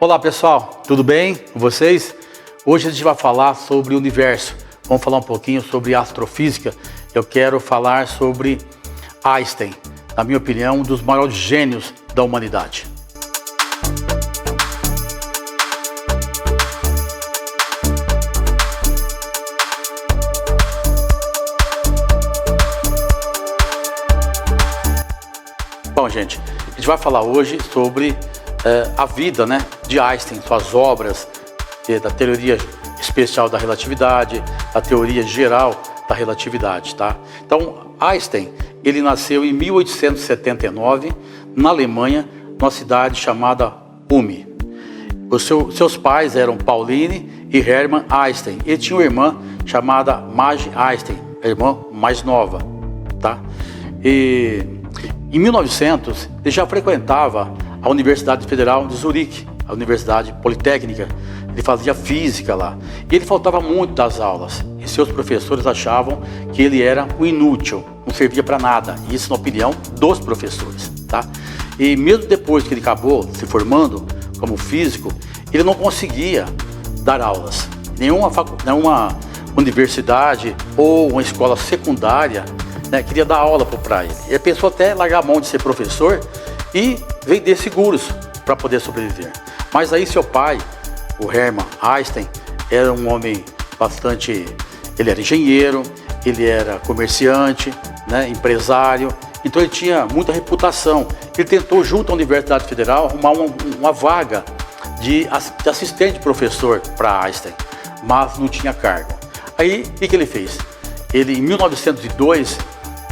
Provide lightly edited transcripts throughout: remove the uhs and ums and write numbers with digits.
Olá pessoal, tudo bem com vocês? Hoje a gente vai falar sobre o universo. Vamos falar um pouquinho sobre astrofísica. Eu quero falar sobre Einstein, na minha opinião, um dos maiores gênios da humanidade. Bom, gente, a gente vai falar hoje sobre a vida, de Einstein, suas obras, da teoria especial da relatividade, da teoria geral da relatividade, tá? Então, Einstein, ele nasceu em 1879, na Alemanha, numa cidade chamada Ulm. Seus pais eram Pauline e Hermann Einstein. Ele tinha uma irmã chamada Marge Einstein, a irmã mais nova, tá? E em 1900, ele já frequentava a Universidade Federal de Zurique, a Universidade Politécnica. Ele fazia física lá. E ele faltava muito das aulas. E seus professores achavam que ele era um inútil, não servia para nada. Isso na opinião dos professores, tá? E mesmo depois que ele acabou se formando como físico, ele não conseguia dar aulas. Nenhuma universidade ou uma escola secundária queria dar aula para ele. Ele pensou até largar a mão de ser professor e vender seguros para poder sobreviver. Mas aí seu pai, o Hermann Einstein, era um homem bastante... Ele era engenheiro, ele era comerciante, empresário, então ele tinha muita reputação. Ele tentou, junto à Universidade Federal, arrumar uma vaga de assistente professor para Einstein, mas não tinha cargo. Aí, o que ele fez? Ele, em 1902,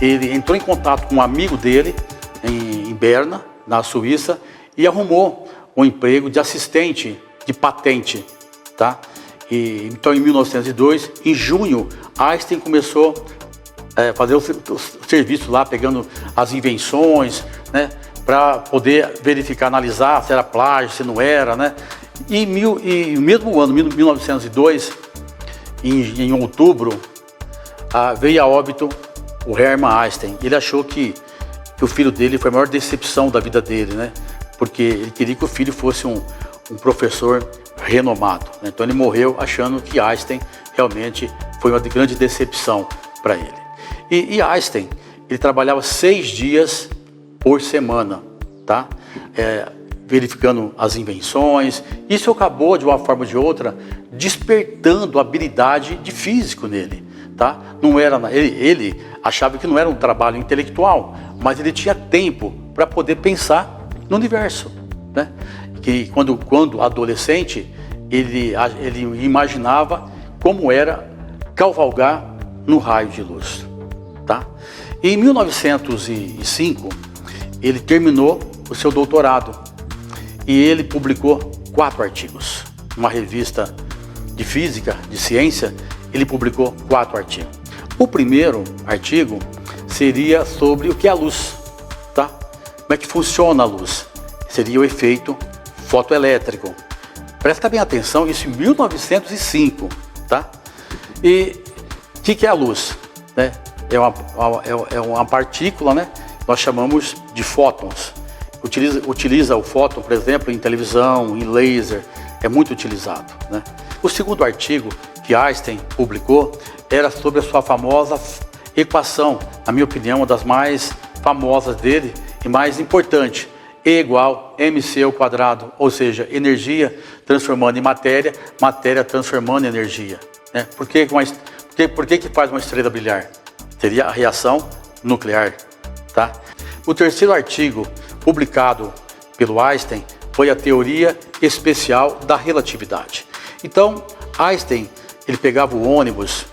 ele entrou em contato com um amigo dele, em Berna, na Suíça, e arrumou um emprego de assistente de patente, tá? Então, em 1902, em junho, Einstein começou a fazer o serviço lá, pegando as invenções, para poder verificar, analisar se era plágio, se não era, E no mesmo ano, 1902, em outubro, veio a óbito o Hermann Einstein. Ele achou que o filho dele foi a maior decepção da vida dele, porque ele queria que o filho fosse um professor renomado. Então ele morreu achando que Einstein realmente foi uma grande decepção para ele. E Einstein, ele trabalhava 6 dias por semana, tá? Verificando as invenções. Isso acabou, de uma forma ou de outra, despertando a habilidade de físico nele, tá? Não era, ele achava que não era um trabalho intelectual, mas ele tinha tempo para poder pensar no universo, Que quando adolescente, ele imaginava como era cavalgar no raio de luz, tá? E em 1905, ele terminou o seu doutorado e ele publicou 4 artigos. Numa revista de física, de ciência, ele publicou 4 artigos. O primeiro artigo seria sobre o que é a luz, tá? Como é que funciona a luz? Seria o efeito fotoelétrico. Presta bem atenção, isso em 1905, tá? E o que é a luz? É uma partícula, nós chamamos de fótons. Utiliza o fóton, por exemplo, em televisão, em laser, é muito utilizado, O segundo artigo que Einstein publicou era sobre a sua famosa equação, na minha opinião, uma das mais famosas dele e mais importante. E igual mc², ou seja, energia transformando em matéria, matéria transformando em energia. Por que faz uma estrela brilhar? Seria a reação nuclear, tá? O terceiro artigo publicado pelo Einstein foi a teoria especial da relatividade. Então, Einstein, ele pegava o ônibus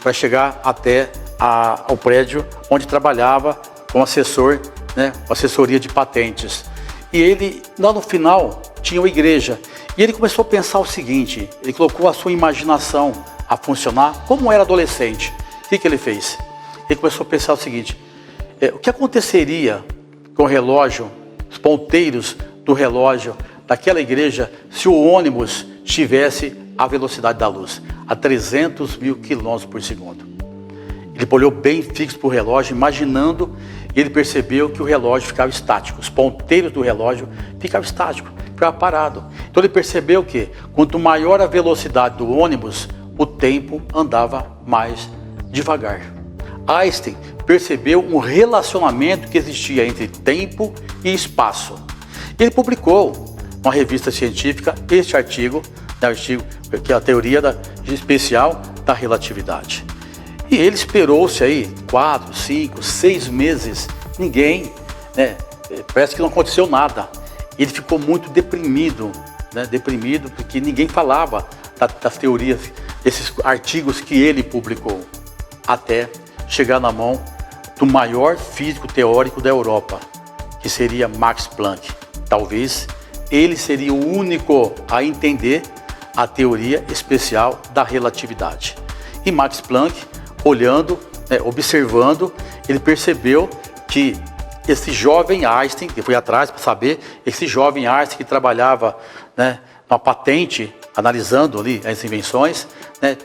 para chegar até ao prédio onde trabalhava como assessor, assessoria de patentes. E ele, lá no final, tinha uma igreja. E ele começou a pensar o seguinte, ele colocou a sua imaginação a funcionar como era adolescente. O que ele fez? Ele começou a pensar o seguinte, o que aconteceria com o relógio, os ponteiros do relógio daquela igreja, se o ônibus tivesse a velocidade da luz, a 300 mil quilômetros por segundo. Ele olhou bem fixo para o relógio, imaginando, e ele percebeu que o relógio ficava estático. Os ponteiros do relógio ficavam estáticos, ficava parado. Então ele percebeu que quanto maior a velocidade do ônibus, o tempo andava mais devagar. Einstein percebeu um relacionamento que existia entre tempo e espaço. Ele publicou numa revista científica este artigo, que é a teoria especial da relatividade. E ele esperou-se aí 4, 5, 6 meses, ninguém, parece que não aconteceu nada. Ele ficou muito deprimido, deprimido porque ninguém falava das teorias, desses artigos que ele publicou, até chegar na mão do maior físico teórico da Europa, que seria Max Planck. Talvez ele seria o único a entender a teoria especial da relatividade. E Max Planck, olhando, observando, ele percebeu que esse jovem Einstein, que foi atrás para saber, esse jovem Einstein que trabalhava numa patente, analisando ali as invenções,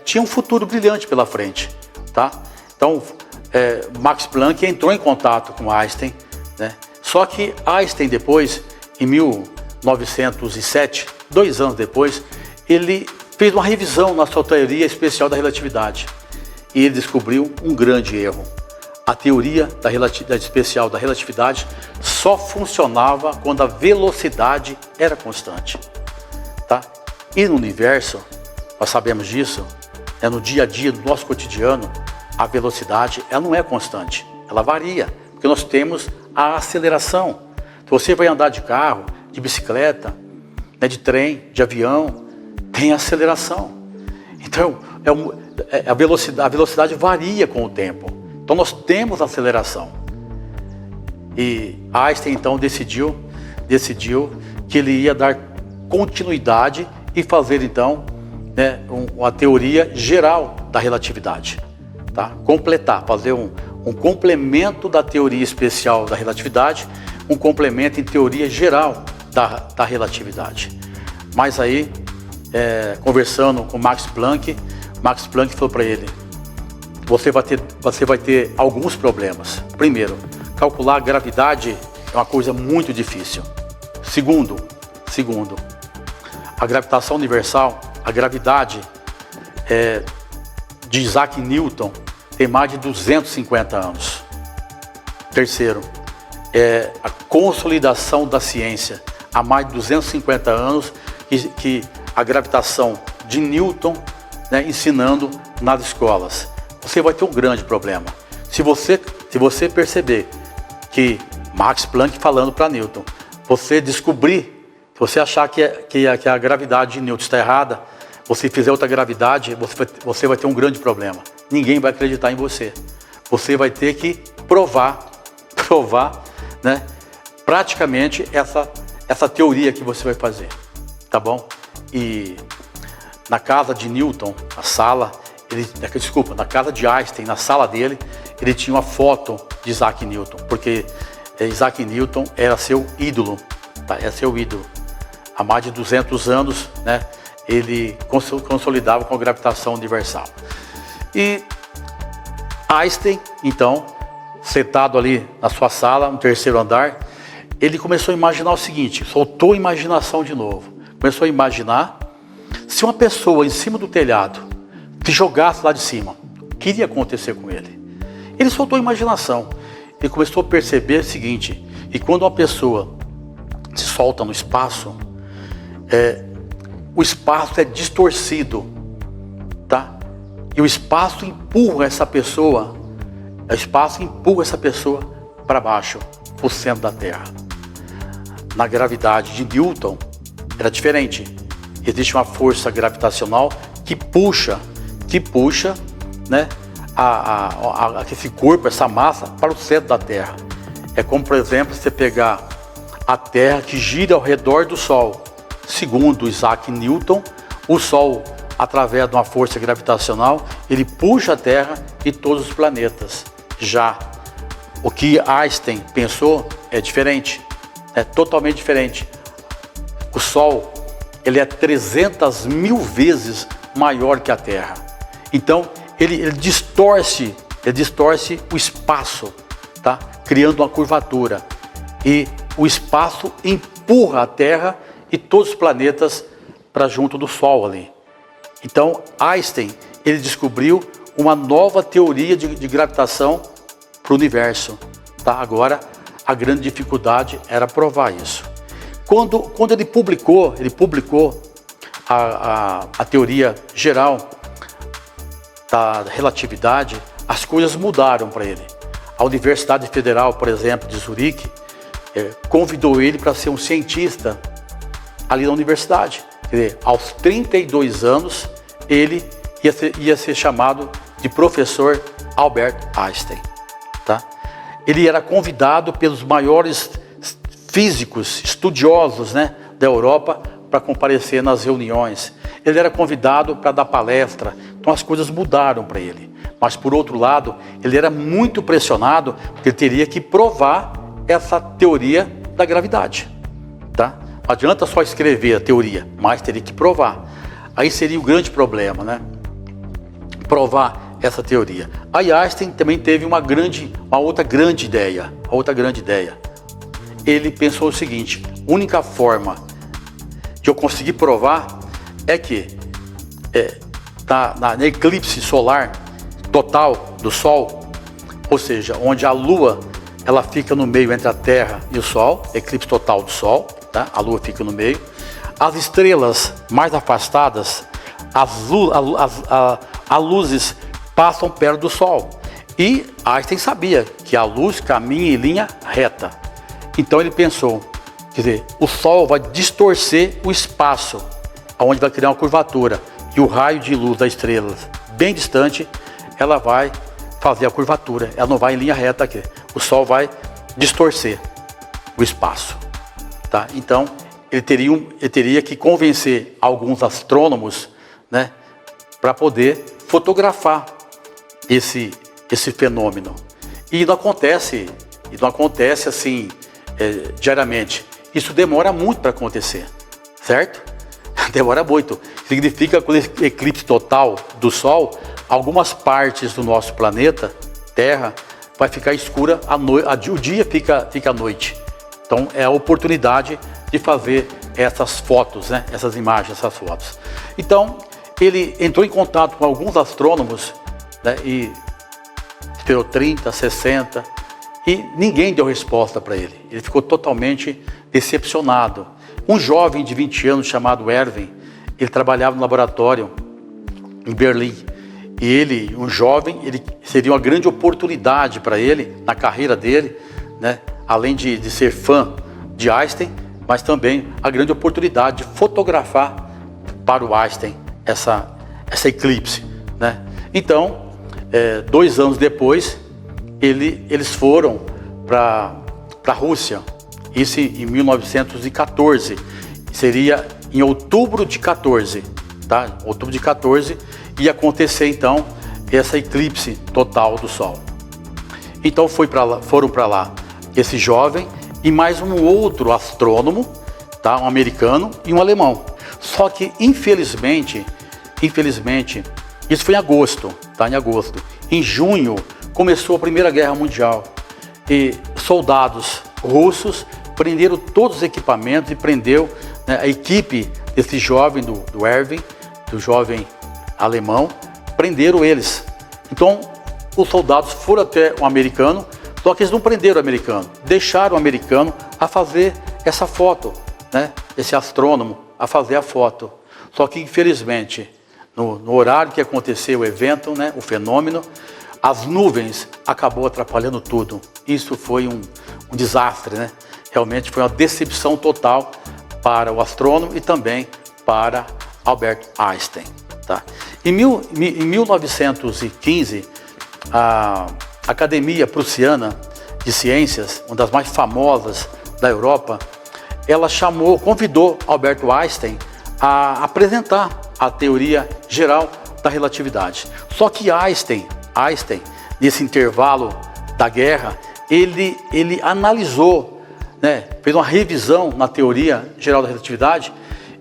tinha um futuro brilhante pela frente. Tá? Então, Max Planck entrou em contato com Einstein, Só que Einstein depois, em 1907, 2 anos depois, ele fez uma revisão na sua teoria especial da relatividade. E ele descobriu um grande erro. A teoria da relatividade especial da relatividade só funcionava quando a velocidade era constante. Tá? E no universo, nós sabemos disso, no dia a dia do nosso cotidiano, a velocidade ela não é constante, ela varia, porque nós temos a aceleração. Se você vai andar de carro, de bicicleta, de trem, de avião, tem aceleração. Então, a velocidade varia com o tempo. Então, nós temos aceleração. E Einstein, então, decidiu que ele ia dar continuidade e fazer, então, uma teoria geral da relatividade. Tá? Completar, fazer um complemento da teoria especial da relatividade, um complemento em teoria geral da relatividade. Mas aí, conversando com Max Planck falou para ele: você vai ter alguns problemas. Primeiro, calcular a gravidade é uma coisa muito difícil. Segundo, a gravitação universal, a gravidade de Isaac Newton tem mais de 250 anos. Terceiro, a consolidação da ciência. Há mais de 250 anos que a gravitação de Newton, ensinando nas escolas. Você vai ter um grande problema. Se você perceber que Max Planck falando para Newton, você descobrir, se você achar que a gravidade de Newton está errada, você fizer outra gravidade, você vai ter um grande problema. Ninguém vai acreditar em você. Você vai ter que provar, praticamente essa teoria que você vai fazer, tá bom? E na casa de Newton, na casa de Einstein, na sala dele, ele tinha uma foto de Isaac Newton, porque Isaac Newton era seu ídolo, tá? Era seu ídolo. Há mais de 200 anos, ele consolidava com a gravitação universal. E Einstein, então, sentado ali na sua sala, no 3º andar, ele começou a imaginar o seguinte, soltou a imaginação de novo. Começou a imaginar se uma pessoa em cima do telhado se jogasse lá de cima, o que iria acontecer com ele? Ele soltou a imaginação. Ele começou a perceber o seguinte, que quando uma pessoa se solta no espaço, o espaço é distorcido, tá? E o espaço empurra essa pessoa para baixo, para o centro da Terra. Na gravidade de Newton era diferente. Existe uma força gravitacional que puxa, esse corpo, essa massa para o centro da Terra. É como, por exemplo, você pegar a Terra que gira ao redor do Sol. Segundo Isaac Newton, o Sol, através de uma força gravitacional, ele puxa a Terra e todos os planetas. Já o que Einstein pensou é diferente, é totalmente diferente. O Sol, ele é 300.000 vezes maior que a Terra. Então, ele distorce o espaço, tá? Criando uma curvatura. E o espaço empurra a Terra e todos os planetas para junto do Sol ali. Então, Einstein, ele descobriu uma nova teoria de gravitação para o universo. Tá? Agora, a grande dificuldade era provar isso. Quando ele publicou a teoria geral da relatividade, as coisas mudaram para ele. A Universidade Federal, por exemplo, de Zurique, convidou ele para ser um cientista ali na universidade. Quer dizer, aos 32 anos, ele ia ser chamado de professor Albert Einstein. Tá? Ele era convidado pelos maiores físicos, estudiosos, né, da Europa para comparecer nas reuniões. Ele era convidado para dar palestra. Então as coisas mudaram para ele. Mas, por outro lado, ele era muito pressionado porque ele teria que provar essa teoria da gravidade. Tá? Não adianta só escrever a teoria, mas teria que provar. Aí seria o grande problema, né? Provar essa teoria. Aí Einstein também teve uma outra grande ideia. Ele pensou o seguinte: a única forma de eu conseguir provar é que na eclipse solar total do Sol, ou seja, onde a Lua ela fica no meio entre a Terra e o Sol, eclipse total do Sol, tá? A Lua fica no meio. As estrelas mais afastadas, as luzes passam perto do Sol. E Einstein sabia que a luz caminha em linha reta. Então ele pensou, quer dizer, o Sol vai distorcer o espaço, onde vai criar uma curvatura. E o raio de luz da estrela bem distante, ela vai fazer a curvatura. Ela não vai em linha reta aqui. O Sol vai distorcer o espaço. Tá? Então, ele teria que convencer alguns astrônomos, né, para poder fotografar esse fenômeno. E não acontece assim diariamente. Isso demora muito para acontecer, certo? Demora muito. Significa que com esse eclipse total do Sol, algumas partes do nosso planeta, Terra, vai ficar escura o dia fica à noite. Então é a oportunidade de fazer essas fotos, né? Essas imagens, essas fotos. Então ele entrou em contato com alguns astrônomos, né? E esperou 30, 60 e ninguém deu resposta para ele. Ele ficou totalmente decepcionado. Um jovem de 20 anos chamado Erwin, ele trabalhava no laboratório em Berlim. E ele seria uma grande oportunidade para ele, na carreira dele, né? Além de ser fã de Einstein, mas também a grande oportunidade de fotografar para o Einstein essa eclipse, né? Então, 2 anos depois, eles foram para a Rússia, isso em 1914, seria em outubro de 14, tá? Outubro de 14 ia acontecer então essa eclipse total do Sol. Então foram para lá esse jovem e mais um outro astrônomo, tá? Um americano e um alemão. Só que infelizmente, isso foi em agosto, tá? Em agosto. Em junho começou a Primeira Guerra Mundial e soldados russos prenderam todos os equipamentos e prendeu, né, a equipe desse jovem, do Erwin, do jovem alemão, prenderam eles. Então os soldados foram até o americano, só que eles não prenderam o americano, deixaram o americano a fazer essa foto, né? Esse astrônomo a fazer a foto. Só que infelizmente no horário que aconteceu o evento, né, o fenômeno, as nuvens acabou atrapalhando tudo. Isso foi um desastre, né? Realmente foi uma decepção total para o astrônomo e também para Albert Einstein. Tá? Em 1915, a Academia Prussiana de Ciências, uma das mais famosas da Europa, ela convidou Albert Einstein a apresentar a teoria geral da relatividade. Só que Einstein, nesse intervalo da guerra, ele analisou, né, fez uma revisão na teoria geral da relatividade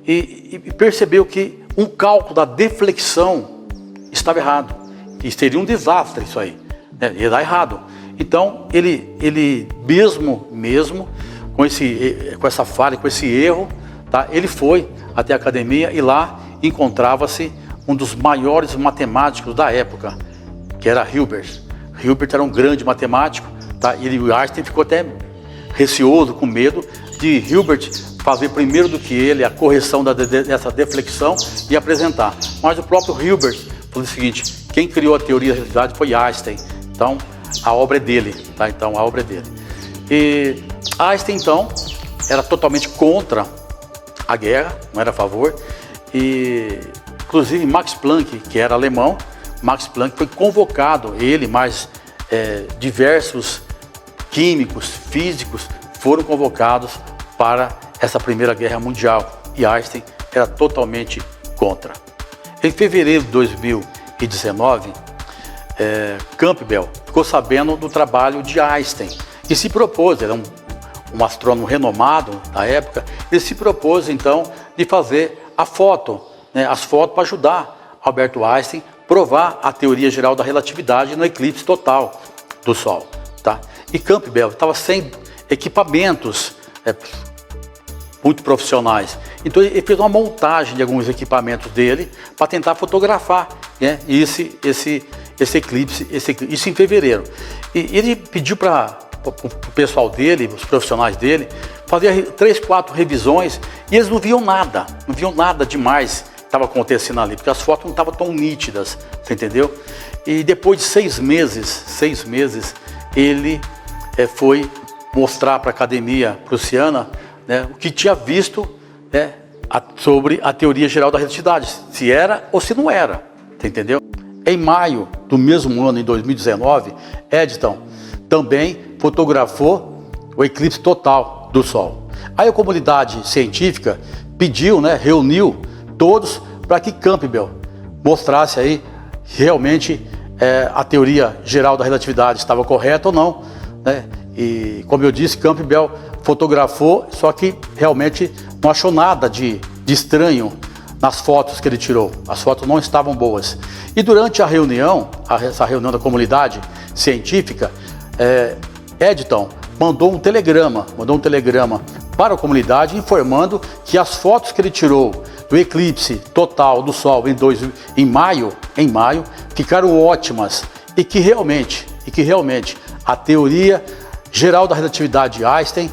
e percebeu que um cálculo da deflexão estava errado. E seria um desastre isso aí, né? Ia dar errado. Então, ele mesmo com essa falha, com esse erro, tá? Ele foi até a academia e lá encontrava-se um dos maiores matemáticos da época, que era Hilbert. Hilbert era um grande matemático, tá? E o Einstein ficou até receoso, com medo de Hilbert fazer primeiro do que ele a correção dessa deflexão e apresentar. Mas o próprio Hilbert falou o seguinte: quem criou a teoria da relatividade foi Einstein. Então a obra é dele, tá? Então a obra é dele. E Einstein então era totalmente contra a guerra, não era a favor. E inclusive Max Planck, que era alemão, Max Planck foi convocado, ele mais diversos químicos, físicos foram convocados para essa Primeira Guerra Mundial, e Einstein era totalmente contra. Em fevereiro de 2019, Campbell ficou sabendo do trabalho de Einstein e se propôs, era um astrônomo renomado da época, ele se propôs então de fazer a foto, né, as fotos para ajudar Albert Einstein a provar a teoria geral da relatividade no eclipse total do Sol, tá? E Campbell estava sem equipamentos muito profissionais, então ele fez uma montagem de alguns equipamentos dele para tentar fotografar, né, esse eclipse, isso em fevereiro. E ele pediu para o pessoal dele, os profissionais dele, fazer 3, 4 revisões, e eles não viam nada demais que estava acontecendo ali, porque as fotos não estavam tão nítidas, você entendeu? E depois de 6 meses, ele foi mostrar para a Academia Prussiana, né, o que tinha visto, né, sobre a teoria geral da relatividade, se era ou se não era, você entendeu? Em maio do mesmo ano, em 2019, Eddington também fotografou o eclipse total do Sol. Aí a comunidade científica pediu, né, reuniu todos para que Campbell mostrasse aí realmente a teoria geral da relatividade estava correta ou não, né? E como eu disse, Campbell fotografou, só que realmente não achou nada de estranho nas fotos que ele tirou. As fotos não estavam boas. E durante a reunião, essa reunião da comunidade científica, Eddington mandou um telegrama para a comunidade informando que as fotos que ele tirou do eclipse total do Sol em maio, ficaram ótimas e que realmente a teoria geral da relatividade de Einstein,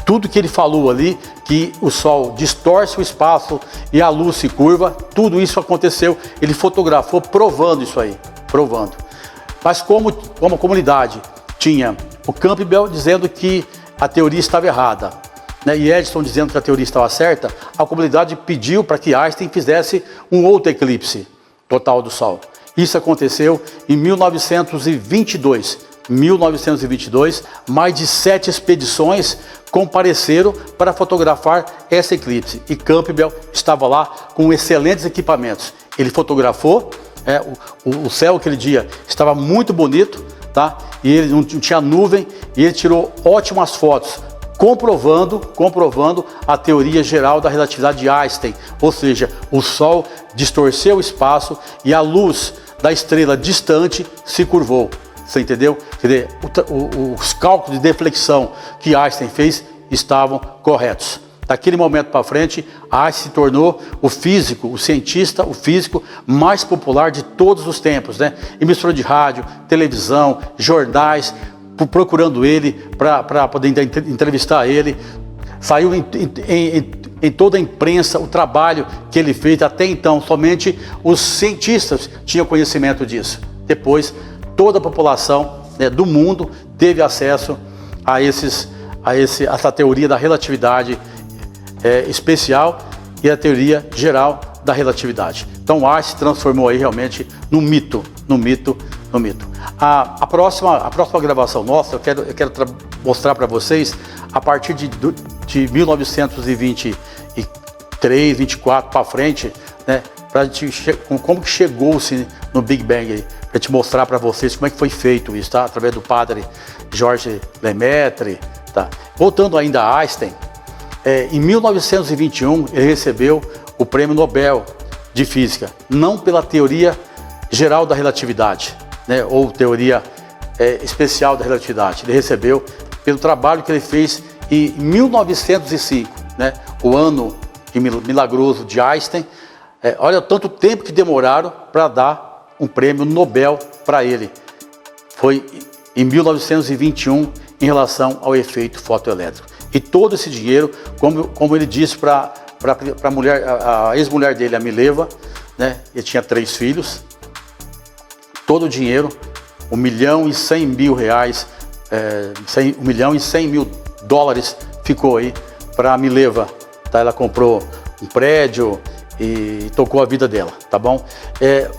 tudo que ele falou ali, que o Sol distorce o espaço e a luz se curva, tudo isso aconteceu, ele fotografou provando isso aí, Mas como a comunidade tinha o Campbell dizendo que a teoria estava errada, né, e Eddington dizendo que a teoria estava certa, a comunidade pediu para que Einstein fizesse um outro eclipse total do Sol. Isso aconteceu em 1922. 1922, mais de 7 expedições compareceram para fotografar esse eclipse. E Campbell estava lá com excelentes equipamentos. Ele fotografou, o céu aquele dia estava muito bonito, tá? E ele não tinha nuvem, e ele tirou ótimas fotos, comprovando a teoria geral da relatividade de Einstein. Ou seja, o Sol distorceu o espaço e a luz da estrela distante se curvou. Você entendeu? Quer dizer, os cálculos de deflexão que Einstein fez estavam corretos. Daquele momento para frente, Einstein se tornou o físico mais popular de todos os tempos, né? Emissora de rádio, televisão, jornais, procurando ele para poder entrevistar ele. Saiu em toda a imprensa o trabalho que ele fez. Até então, somente os cientistas tinham conhecimento disso. Depois, toda a população, né, do mundo teve acesso a essa teoria da relatividade especial e a teoria geral da relatividade. Então Einstein se transformou aí realmente no mito. A próxima gravação nossa, eu quero mostrar para vocês a partir de 1923, 24 para frente, né, como que chegou-se no Big Bang aí, para te mostrar para vocês como é que foi feito isso, tá? Através do padre Georges Lemaitre, tá? Voltando ainda a Einstein, em 1921 ele recebeu o Prêmio Nobel de Física, não pela teoria geral da relatividade, né, ou teoria especial da relatividade. Ele recebeu pelo trabalho que ele fez em 1905, né, o ano milagroso de Einstein. Olha tanto tempo que demoraram para dar um prêmio Nobel para ele. Foi em 1921, em relação ao efeito fotoelétrico. E todo esse dinheiro, como ele disse para a ex-mulher dele, a Mileva, né, ele tinha 3 filhos, todo o dinheiro, $1.100.000, $1.100.000 ficou aí para a Mileva. Tá? Ela comprou um prédio e tocou a vida dela, tá bom?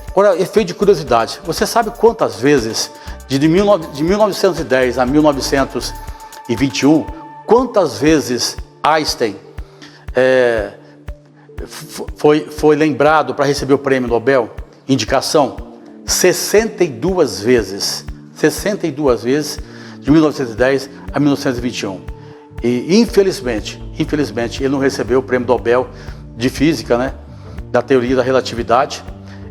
Agora, efeito de curiosidade. Você sabe quantas vezes, de 1910 a 1921, quantas vezes Einstein foi lembrado para receber o prêmio Nobel? Indicação? 62 vezes. 62 vezes, de 1910 a 1921. E infelizmente, ele não recebeu o prêmio Nobel de Física, né, da teoria da relatividade,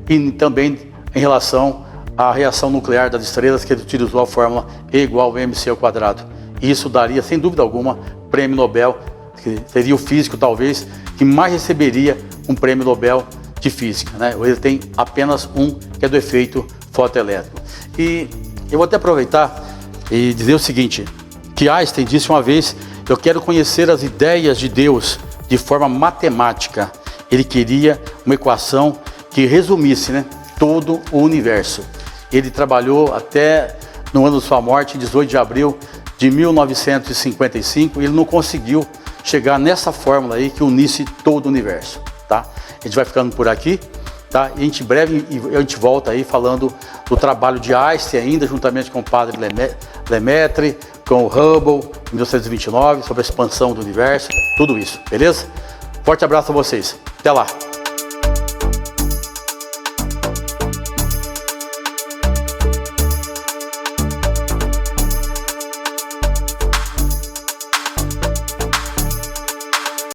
e também em relação à reação nuclear das estrelas, que ele utilizou a fórmula E igual a mc ao quadrado. E isso daria, sem dúvida alguma, prêmio Nobel, que seria o físico, talvez, que mais receberia um prêmio Nobel de Física, né? Ele tem apenas um, que é do efeito fotoelétrico. E eu vou até aproveitar e dizer o seguinte, que Einstein disse uma vez: eu quero conhecer as ideias de Deus de forma matemática. Ele queria uma equação que resumisse, né, todo o universo. Ele trabalhou até no ano de sua morte, 18 de abril de 1955, e ele não conseguiu chegar nessa fórmula aí que unisse todo o universo, tá? A gente vai ficando por aqui, tá? E em breve a gente volta aí falando do trabalho de Einstein ainda, juntamente com o padre Lemaitre, com o Hubble, em 1929, sobre a expansão do universo, tudo isso, beleza? Forte abraço a vocês, até lá!